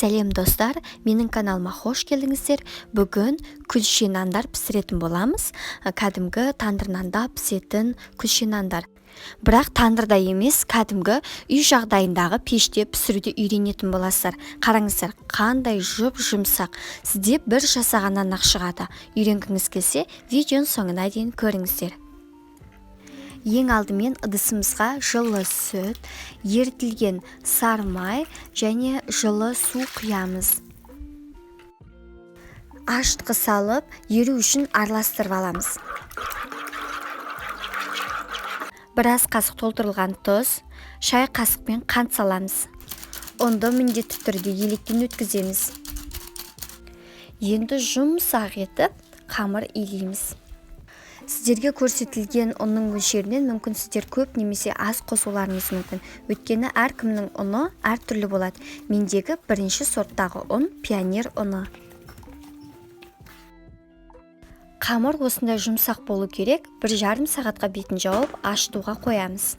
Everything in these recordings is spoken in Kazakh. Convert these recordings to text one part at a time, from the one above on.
Сәлем достар, менің каналыма қош келдіңіздер. Бүгін күлше нандар пісіретін боламыз. Кәдімгі тандыр нанда пісетін күлше нандар. Бірақ тандырда емес, кәдімгі үй жағдайындағы пеште пісіруді үйренетін боласыздар. Қараңыздар, қандай жұмсақ. Сізде бір жасағаннан ақ шығады. Үйренгіңіз келсе, видеоның соңына дейін көріңіздер. Ең алдымен ыдысымызға жылы сүт, ерітілген сары май және жылы су құямыз. Ашытқы салып, еру үшін араластырып аламыз. Біраз қасық толтырылған тұз, шай қасықпен қант саламыз. Онда міндетті түрде електен өткіземіз. Енді жұмсақ етіп, қамыр илейміз. Сіздерге көрсетілген ұнның мөлшерінен мүмкін сіздер көп немесе аз қосуларыңыз мүмкін. Өйткені әркімнің ұны әртүрлі болады. Мендегі бірінші сорттағы ұн пионер ұны. Қамыр осындай жұмсақ болу керек. 1,5 сағатқа бетін жауып, ашытуға қоямыз.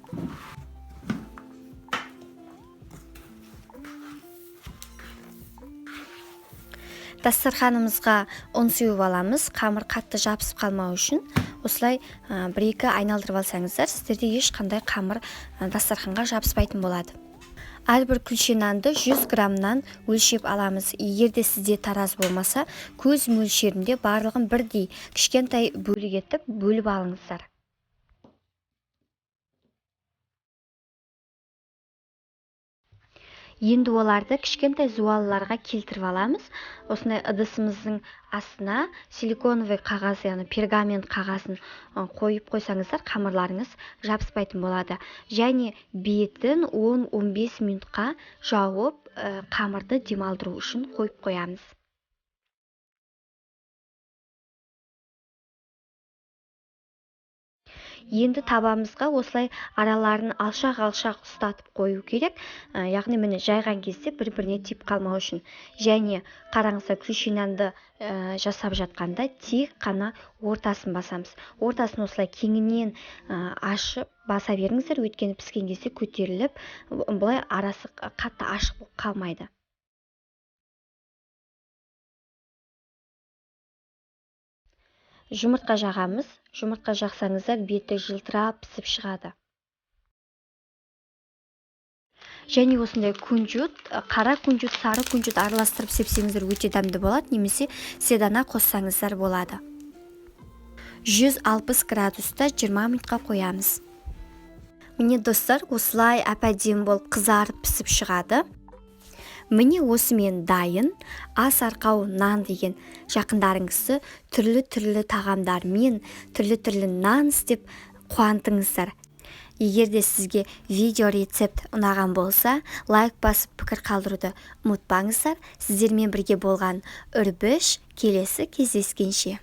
Дастарханымызға ұн сеуіп аламыз. Қамыр қатты жабысып қалмау үшін осылай 1-2 айналдырып алсаңыздар, сіздерде ешқандай қамыр дастарханға жабыспайтын болады. Әрбір күлше нанды 100 граммнан өлшеп аламыз. Егер де сізде тараз болмаса, көз мөлшерінде барлығын бірдей кішкентай бөлік етіп бөліп алыңыздар. Енді оларды кішкентай зуалыларға келтіріп аламыз. Осындай ыдысымыздың астына силиконовый қағаз, яғни пергамент қағазын қойып қойсаңыздар, қамырларыңыз жабыспайтын болады. Және бетін 10-15 минутқа жауып, қамырды демалдыру үшін қойып қоямыз. Енді табамызға осылай араларын алшақ-алшақ ұстатып қою керек. Яғни міне жайған кезде бір-біріне тиіп қалмау үшін. Және қараңыздар, күлше нанды жасап жатқанда тек қана ортасын басамыз. Ортасын осылай кеңінен ашып баса беріңіздер, өйткені піскен кезде көтеріліп, бұлай арасы қатты ашық қалмайды. Жұмыртқа жағамыз. Жұмыртқа жақсаңыздар, беті жылтырап пісіп шығады. Және осындай күнжіт, қара күнжіт, сары күнжіт араластырып сепсеңіздер өте дәмді болады, немесе седана қоссаңыздар болады. 160 градуста 20 минутқа қоямыз. Міне достар, осылай әп-әдемі болып қызарып пісіп шығады. Міне осымен дайын ас арқау нан деген жақындарыңызды түрлі тағамдармен, түрлі нан істеп қуантыңыздар. Егер де сізге видео рецепт ұнаған болса, лайк басып пікір қалдыруды ұмытпаңыздар. Сіздермен бірге болған Үрбіш, келесі кездескенше.